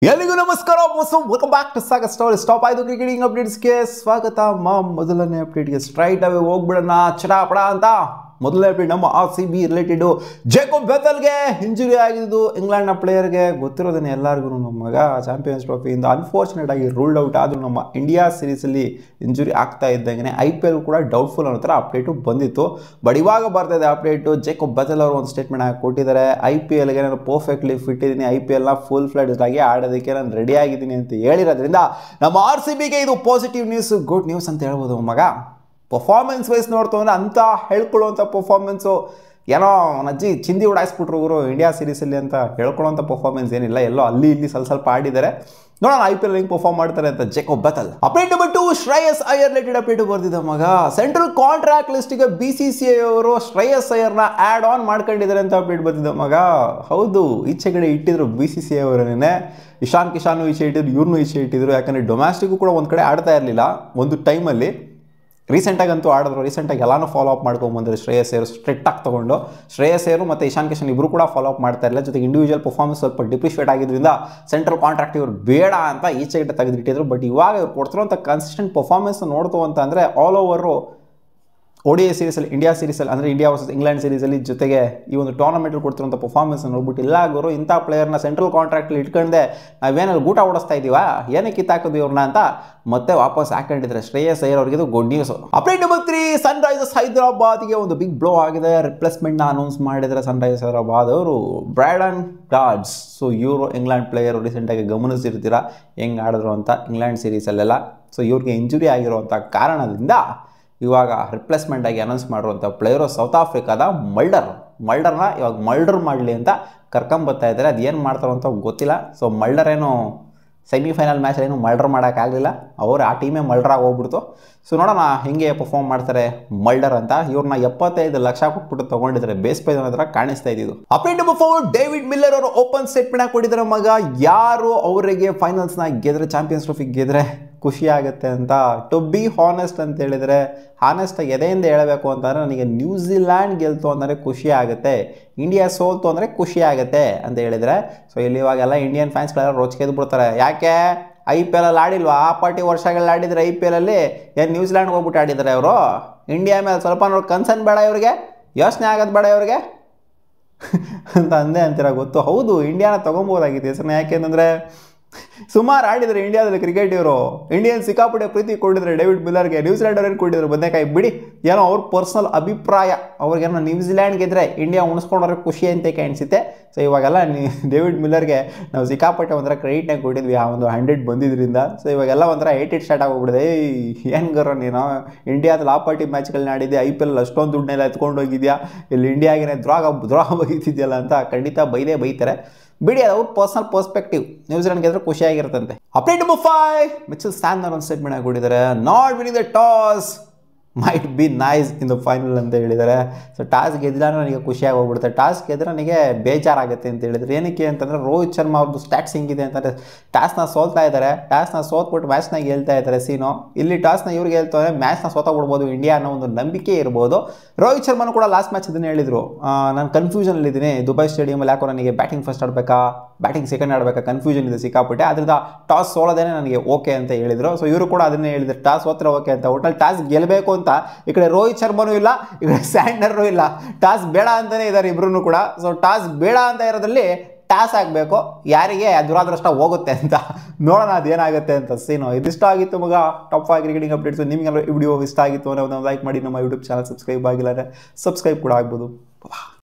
ಎಲ್ಲಿಗೂ ನಮಸ್ಕಾರ welcome back to Sagar story stop ಆಯ್ತು ಕ್ರಿಕೆಟಿಂಗ್ ಅಪ್ಡೇಟ್ಸ್ಗೆ ಸ್ವಾಗತ. ಮೊದಲನೇ ಅಪ್ಡೇಟ್ಗೆ ಸ್ಟ್ರೈಟ್ ಅವೇ ಹೋಗ್ಬಿಡೋಣ ಚಟಾಪಡ ಅಂತ. ಮೊದಲನೇ ಅಪ್ಡೇಟ್ ನಮ್ಮ RCB ರಿಲೇಟೆಡ್ ಜೇಕೊಬ್ ಬೆಥೆಲ್ಗೆ ಇಂಜುರಿ ಆಗಿದ್ದು ಇಂಗ್ಲೆಂಡ್ನ ಪ್ಲೇಯರ್ಗೆ ಗೊತ್ತಿರೋದನ್ನೇ ಎಲ್ಲರಿಗೂ. ನಮ್ಮ ಮಗ ಚಾಂಪಿಯನ್ಸ್ ಟ್ರೋಫಿಯಿಂದ ಅನ್ಫಾರ್ಚುನೇಟ್ ಆಗಿ ರೂಲ್ಡ್ ಔಟ್ ಆದರೂ ನಮ್ಮ ಇಂಡಿಯಾ ಸೀರೀಸಲ್ಲಿ ಇಂಜುರಿ ಆಗ್ತಾ ಇದ್ದಂಗೆ IPL ಕೂಡ ಡೌಟ್ಫುಲ್ ಅನ್ನೋ ಥರ ಅಪ್ಡೇಟು ಬಂದಿತ್ತು. ಬಟ್ ಇವಾಗ ಬರ್ತಾಯಿದೆ ಅಪ್ಡೇಟು. ಜೇಕೊಬ್ ಬೆಥೆಲ್ ಅವರು ಒಂದು ಸ್ಟೇಟ್ಮೆಂಟ್ ಆಗಿ ಕೊಟ್ಟಿದ್ದಾರೆ. IPLಗೆ ನಾನು ಪರ್ಫೆಕ್ಟ್ಲಿ ಫಿಟ್ ಇದ್ದೀನಿ, IPLನ ಫುಲ್ ಫ್ಲೆಡ್ಜ್ ಆಗಿ ಆಡೋದಕ್ಕೆ ನಾನು ರೆಡಿ ಆಗಿದ್ದೀನಿ ಅಂತ ಹೇಳಿರೋದ್ರಿಂದ ನಮ್ಮ RCBಗೆ ಇದು ಪಾಸಿಟಿವ್ ನ್ಯೂಸ್, ಗುಡ್ ನ್ಯೂಸ್ ಅಂತ ಹೇಳ್ಬೋದು. ಮಗ ಪರ್ಫಾರ್ಮೆನ್ಸ್ ವೈಸ್ ನೋಡ್ತು ಅಂದರೆ ಅಂತ ಹೇಳ್ಕೊಳ್ಳೋವಂಥ ಪರ್ಫಾರ್ಮೆನ್ಸು ಏನೋ ನಜ್ಜಿ ಚಿಂದಿ ಉಡಾಯಿಸ್ಬಿಟ್ರು ಇವರು ಇಂಡಿಯಾ ಸೀರೀಸಲ್ಲಿ ಅಂತ ಹೇಳ್ಕೊಳ್ಳೋಂಥ ಪರ್ಫಾರ್ಮೆನ್ಸ್ ಏನಿಲ್ಲ. ಎಲ್ಲೋ ಅಲ್ಲಿ ಇಲ್ಲಿ ಸ್ವಲ್ಪ ಆಡಿದ್ದಾರೆ. ನೋಡೋಣ IPL ಹೆಂಗೆ ಪರ್ಫಾರ್ಮ್ ಮಾಡ್ತಾರೆ ಅಂತ Jacob Bethell. Update number 2 Shreyas Iyer related update ಬರ್ತಿದ್ದ ಮಗ. ಸೆಂಟ್ರಲ್ ಕಾಂಟ್ರಾಕ್ಟ್ ಲಿಸ್ಟಿಗೆ BCCI ಅವರು ಶ್ರೇಯಸ್ ಅಯ್ಯರ್ನ ಆ್ಯಡ್ ಆನ್ ಮಾಡ್ಕೊಂಡಿದ್ದಾರೆ ಅಂತ ಅಪ್ಡೇಟ್ ಬರ್ತಿದ್ದ ಮಗ. ಹೌದು, ಈಚೆ ಕಡೆ ಇಟ್ಟಿದ್ರು BCCI ಅವರನ್ನೇ. ಇಶಾನ್ ಕಿಶಾನು ಈಚೆ ಇಟ್ಟಿದ್ರು, ಇವ್ರನ್ನೂ ಈಚೆ ಇಟ್ಟಿದ್ರು. ಯಾಕಂದರೆ ಡೊಮ್ಯಾಸ್ಟಿಕ್ಕು ಕೂಡ ಒಂದು ಕಡೆ ಆಡ್ತಾ ಇರಲಿಲ್ಲ ಒಂದು ಟೈಮಲ್ಲಿ. ರೀಸೆಂಟಾಗಿ ಅಂತೂ ಆಡಿದ್ರು. ರೀಸೆಂಟಾಗಿ ಎಲ್ಲಾನು ಫಾಲೋ ಅಪ್ ಮಾಡ್ಕೊಂಡ್ಬಂದ್ರೆ ಶ್ರೇಯಸ್ ಅಯ್ಯರ್ ಸ್ಟ್ರಿಕ್ಟಾಗಿ ತೊಗೊಂಡು. ಶ್ರೇಯಸ್ ಅಯ್ಯರ್ ಮತ್ತು ಇಶಾನ್ ಕಿಶನ್ ಇಬ್ಬರು ಕೂಡ ಫಾಲೋ ಅಪ್ ಮಾಡ್ತಾ ಇರಲಿಲ್ಲ. ಜೊತೆಗೆ ಇಂಡಿವಿಜುವಲ್ ಪರ್ಫಾರ್ಮೆನ್ಸ್ ಸ್ವಲ್ಪ ಡಿಪ್ರಿಷಿಯೇಟ್ ಆಗಿದ್ದರಿಂದ ಸೆಂಟ್ರಲ್ ಕಾಂಟ್ರಾಕ್ಟ್ ಇವರು ಬೇಡ ಅಂತ ಈಚೆ ಗಂಟೆ ತೆಗೆದಿಟ್ಟಿದ್ರು. ಬಟ್ ಇವಾಗ ಇವ್ರು ಕೊಡ್ತಿರೋಂಥ ಕನ್ಸಿಸ್ಟೆಂಟ್ ಪರ್ಫಾರ್ಮೆನ್ಸ್ ನೋಡ್ತು ಅಂತ ಅಂದರೆ ಆಲ್ ಓವರು ODI ಸೀರೀಸಲ್ಲಿ, ಇಂಡಿಯಾ ಸೀರೀಸಲ್ಲಿ ಅಂದರೆ ಇಂಡಿಯಾ ವರ್ಸಸ್ ಇಂಗ್ಲೆಂಡ್ ಸೀರೀಸಲ್ಲಿ, ಜೊತೆಗೆ ಈ ಒಂದು ಟೂರ್ನಮೆಂಟಲ್ಲಿ ಕೊಡ್ತಿರೋಂಥ ಪರ್ಫಾರ್ಮೆನ್ಸ್ ನೋಡ್ಬಿಟ್ಟು ಇಲ್ಲ ಗುರು ಇಂಥ ಪ್ಲೇಯರ್ನ ಸೆಂಟ್ರಲ್ ಕಾಂಟ್ರಾಕ್ಟಲ್ಲಿ ಇಟ್ಕೊಂಡೆ ನಾವೇನಲ್ಲಿ ಗೂಟ ಓಡಿಸ್ತಾ ಇದ್ದೀವಾ, ಏನಕ್ಕೆ ಕಿತ್ತಾಕೋದು ಇವ್ರನ್ನ ಅಂತ ಮತ್ತೆ ವಾಪಸ್ ಹಾಕೊಂಡಿದ್ರೆ ಶ್ರೇಯಸ್ ಅಯ್ಯರ್ ಅವ್ರಿಗೆ ಇದು good news. Update number 3 Sunrisers ಹೈದರಾಬಾದ್ಗೆ ಒಂದು ಬಿಗ್ ಬ್ಲೋ ಆಗಿದೆ. ರಿಪ್ಲೇಸ್ಮೆಂಟ್ನ ಅನೌನ್ಸ್ ಮಾಡಿದರೆ ಸನ್ರೈಸರ್ಸ್ ಹೈದರಾಬಾದ್ ಅವರು ಬ್ರ್ಯಾಂಡನ್ ಡಾಡ್ಜ್. ಸೊ ಇವರು ಇಂಗ್ಲೆಂಡ್ ಪ್ಲೇಯರು ರೀಸೆಂಟಾಗಿ ಗಮನಿಸಿರ್ತೀರ ಹೆಂಗೆ ಆಡಿದ್ರು ಅಂತ ಇಂಗ್ಲೆಂಡ್ ಸೀರೀಸಲ್ಲೆಲ್ಲ. ಸೊ ಇವ್ರಿಗೆ ಇಂಜುರಿ ಆಗಿರುವಂಥ ಕಾರಣದಿಂದ ಇವಾಗ ರಿಪ್ಲೇಸ್ಮೆಂಟಾಗಿ ಅನೌನ್ಸ್ ಮಾಡಿರುವಂಥ ಪ್ಲೇಯರು ಸೌತ್ ಆಫ್ರಿಕಾದ ಮಲ್ಡರ್ನ ಇವಾಗ ಮಲ್ಡರ್ ಮಾಡಲಿ ಅಂತ ಕರ್ಕೊಂಬರ್ತಾ ಇದ್ದಾರೆ. ಅದು ಏನು ಮಾಡ್ತಾರೋ ಅಂತ ಗೊತ್ತಿಲ್ಲ. ಸೊ ಮಲ್ಡರ್ ಏನು ಸೆಮಿಫೈನಲ್ ಮ್ಯಾಚ್ ಏನು ಮಲ್ಡರ್ ಮಾಡೋಕ್ಕಾಗಲಿಲ್ಲ, ಅವರು ಆ ಟೀಮೇ ಮಲ್ಡರಾಗಿ ಹೋಗ್ಬಿಡ್ತು. ಸೊ ನೋಡೋಣ ಹೆಂಗೆ ಪರ್ಫಾರ್ಮ್ ಮಾಡ್ತಾರೆ ಮಲ್ಡರ್ ಅಂತ. ಇವ್ರನ್ನ 75 ಲಕ್ಷ ಕೊಟ್ಬಿಟ್ಟು ತೊಗೊಂಡಿದ್ದಾರೆ, ಬೇಸ್ ಪ್ರೈಸ್ ಅನ್ನೋ ಥರ ಕಾಣಿಸ್ತಾ ಇದ್ದಿದ್ದು. ಅಪ್ಡೇಟ್ ನಂಬರ್ 4 ಡೇವಿಡ್ ಮಿಲ್ಲರ್ ಅವರು ಓಪನ್ ಸ್ಟೇಟ್ಮೆಂಟ್ ಕೊಟ್ಟಿದ್ದಾರೆ ಮಗ. ಯಾರು ಅವರಿಗೆ ಫೈನಲ್ಸ್ನ ಗೆದ್ರೆ, ಚಾಂಪಿಯನ್ಸ್ ಟ್ರೋಫಿ ಗೆದ್ರೆ ಖುಷಿ ಆಗುತ್ತೆ ಅಂತ. ಟು ಬಿ ಹಾನೆಸ್ಟ್ ಅಂತ ಹೇಳಿದರೆ, ಹಾನೆಸ್ಟಾಗಿ ಎದೆಯಿಂದ ಹೇಳಬೇಕು ಅಂತಂದರೆ ನನಗೆ ನ್ಯೂಜಿಲ್ಯಾಂಡ್ ಗೆಲ್ತು ಅಂದರೆ ಖುಷಿ ಆಗುತ್ತೆ, ಇಂಡಿಯಾ ಸೋಲ್ತು ಅಂದರೆ ಖುಷಿ ಆಗುತ್ತೆ ಅಂತ ಹೇಳಿದರೆ. ಸೊ ಇಲ್ಲಿ ಇವಾಗೆಲ್ಲ ಇಂಡಿಯನ್ ಫ್ಯಾನ್ಸ್ಗಳೆಲ್ಲ ರೋಚಿಕೆದು ಬಿಡ್ತಾರೆ. ಯಾಕೆ IPL ಅಲ್ಲಿ ಆಡಿಲ್ವಾ? ಆ ಪಾರ್ಟಿ ವರ್ಷಗಳಲ್ಲಿ ಆಡಿದರೆ IPL ಅಲ್ಲಿ ಏನು ನ್ಯೂಜಿಲ್ಯಾಂಡ್ಗೆ ಹೋಗ್ಬಿಟ್ಟು ಆಡಿದ್ದಾರೆ ಅವರು? ಇಂಡಿಯಾ ಮೇಲೆ ಸ್ವಲ್ಪ ನೋಡಿ ಕನ್ಸರ್ನ್ ಬೇಡ ಇವ್ರಿಗೆ, ಯೋಚನೆ ಆಗೋದು ಬೇಡ ಇವ್ರಿಗೆ ಅಂತ ಅಂದೇ ಅಂತೀರ. ಗೊತ್ತು, ಹೌದು ಇಂಡಿಯಾನ ತೊಗೊಬೋದಾಗಿತ್ತು ಹೆಸರನ್ನ. ಯಾಕೆಂದರೆ ಸುಮಾರು ಆಡಿದರೆ ಇಂಡಿಯಾದಲ್ಲಿ ಕ್ರಿಕೆಟ್ ಇವರು. ಇಂಡಿಯನ್ ಸಿಕ್ಕಾಪಟ್ಟೆ ಪ್ರೀತಿ ಕೊಟ್ಟಿದ್ದಾರೆ ಡೇವಿಡ್ ಮಿಲ್ಲರ್ಗೆ. ನ್ಯೂಜಿಲ್ಯಾಂಡ್ ಅವ್ರೇನು ಕೊಟ್ಟಿದ್ರು ಬದನೆಕಾಯಿ ಬಿಡಿ, ಏನೋ ಅವ್ರ ಪರ್ಸ್ನಲ್ ಅಭಿಪ್ರಾಯ. ಅವ್ರಿಗೇನೋ ನ್ಯೂಜಿಲ್ಯಾಂಡ್ ಗೆದ್ರೆ ಇಂಡಿಯಾ ಉಣಿಸ್ಕೊಂಡ್ರೆ ಖುಷಿ ಅಂತ ಕಾಣಿಸುತ್ತೆ. ಸೊ ಇವಾಗೆಲ್ಲ ಡೇವಿಡ್ ಮಿಲ್ಲರ್ಗೆ ನಾವು ಸಿಕ್ಕಾಪಟ್ಟೆ ಒಂಥರ ಕ್ರೆಡಿಟ್ನಾಗ ಕೊಟ್ಟಿದ್ವಿ ಆ ಒಂದು 100 ಬಂದಿದ್ದರಿಂದ. ಸೊ ಇವಾಗೆಲ್ಲ ಒಂಥರ 80 ಸ್ಟಾರ್ಟ್ ಆಗೋಗ್ಬಿಡಿದೆ. ಏನು ಗರೋ ನೀನು ಇಂಡಿಯಾದಲ್ಲಿ ಆ ಪಾರ್ಟಿ ಮ್ಯಾಚ್ಗಳನ್ನ ಆಡಿದ್ದೆ, IPL ಅಷ್ಟೊಂದು ದುಡ್ಡನ್ನೆಲ್ಲ ಎತ್ಕೊಂಡು ಹೋಗಿದ್ಯಾ, ಇಲ್ಲಿ ಇಂಡಿಯಾಗೆ ದ್ರೋಹ ಬಗೀತಿದೆಯಲ್ಲ ಅಂತ ಖಂಡಿತ ಬೈತಾರೆ. ಬಿಡಿ, ಅದು ಅವ್ರ ಪರ್ಸನಲ್ ಪರ್ಸ್ಪೆಕ್ಟಿವ್. ನ್ಯೂಜಿಲೆಂಡ್ ಗೆದ್ರೆ ಖುಷಿಯಾಗಿರುತ್ತಂತೆ. ಅಪ್ಡೇಟ್ ನಂಬರ್ 5 ಮಿಚೆಲ್ ಸ್ಯಾನ್ಟನರ್ ಒಂದು ಸ್ಟೇಟ್ಮೆಂಟ್ ಆಗಿಬಿಟ್ಟಿದ್ದಾರೆ. Not winning the toss might be nice in the final ಅಂತ ಹೇಳಿದ್ದಾರೆ. ಸೊ ಟಾಸ್ ಗೆದ್ದಿಲ್ಲ ನನಗೆ ಖುಷಿಯಾಗಿ ಹೋಗ್ಬಿಡುತ್ತೆ, ಟಾಸ್ ಗೆದ್ರೆ ನನಗೆ ಬೇಜಾರಾಗುತ್ತೆ ಅಂತ ಹೇಳಿದ್ರು. ಏನಕ್ಕೆ ಅಂತಂದರೆ ರೋಹಿತ್ ಶರ್ಮಾ ಅವ್ರದ್ದು ಸ್ಟ್ಯಾಟ್ಸ್ ಹಿಂಗಿದೆ ಅಂತಂದರೆ ಟಾಸ್ನ ಸೋಲ್ತಾ ಇದ್ದಾರೆ, ಟಾಸ್ನ ಸೋತ್ಬಿಟ್ಟು ಮ್ಯಾಚ್ನಾಗ ಗೆಲ್ತಾ ಇದ್ದಾರೆ ಸೀನು. ಇಲ್ಲಿ ಟಾಸ್ನ ಇವ್ರಿಗೆ ಗೆಲ್ತಾರೆ, ಮ್ಯಾಚ್ನ ಸೋತಾಗ್ಬಿಡ್ಬೋದು ಇಂಡಿಯಾ ಅನ್ನೋ ಒಂದು ನಂಬಿಕೆ ಇರ್ಬೋದು. ರೋಹಿತ್ ಶರ್ಮನು ಕೂಡ ಲಾಸ್ಟ್ ಮ್ಯಾಚ್ ಇದನ್ನು ಹೇಳಿದರು, ನಾನು ಕನ್ಫ್ಯೂಷನಲ್ಲಿದ್ದೀನಿ ದುಬೈ ಸ್ಟೇಡಿಯಮಲ್ಲಿ. ಯಾಕೋ ನನಗೆ ಬ್ಯಾಟಿಂಗ್ ಫಸ್ಟ್ ಆಡಬೇಕಾ ಬ್ಯಾಟಿಂಗ್ ಸೆಕೆಂಡ್ ಆಡಬೇಕಾ ಕನ್ಫ್ಯೂಷನ್ ಇದೆ ಸಿಕ್ಕಾಪಟ್ಟೆ, ಅದರಿಂದ ಟಾಸ್ ಸೋಲೋದೇನೆ ನನಗೆ ಓಕೆ ಅಂತ ಹೇಳಿದರು. ಸೊ ಇವರು ಕೂಡ ಅದನ್ನೇ ಹೇಳಿದ್ರು, ಟಾಸ್ ಸೋತ್ರೆ ಓಕೆ ಅಂತ. ಒಟ್ಟಲ್ಲಿ ಟಾಸ್ ಗೆಲ್ಲಬೇಕು ಅಂತ ಈ ಕಡೆ ರೋಹಿತ್ ಶರ್ಮನೂ ಇಲ್ಲ, ಈ ಕಡೆ ಸ್ಯಾಂಟ್ನರೂ ಇಲ್ಲ, ಟಾಸ್ ಬೇಡ ಅಂತಲೇ ಇದ್ದಾರೆ ಇಬ್ಬರೂ ಕೂಡ. ಸೊ ಟಾಸ್ ಬೇಡ ಅಂತ ಇರೋದ್ರಲ್ಲಿ ಟಾಸ್ ಆಗಬೇಕು, ಯಾರಿಗೆ ದುರಾದೃಷ್ಟ ಹೋಗುತ್ತೆ ಅಂತ. ನೋಡೋಣ ಅದೇನಾಗುತ್ತೆ ಅಂತ ಸೀನು. ಇದಿಷ್ಟ ಆಗಿತ್ತು ಮಗ ಟಾಪ್ 5 ಕ್ರಿಕೆಟಿಂಗ್ ಅಪ್ಡೇಟ್ಸ್. ನಿಮಗೆಲ್ಲ ಈ ವಿಡಿಯೋ ಇಷ್ಟ ಆಗಿತ್ತು ಅಂದರೆ ಒಂದು ಲೈಕ್ ಮಾಡಿ, ನಮ್ಮ ಯೂಟ್ಯೂಬ್ ಚಾನಲ್ ಸಬ್ಸ್ಕ್ರೈಬ್ ಆಗಿಲ್ಲ ಅಂದರೆ ಸಬ್ಸ್ಕ್ರೈಬ್ ಕೂಡ ಆಗ್ಬೋದು.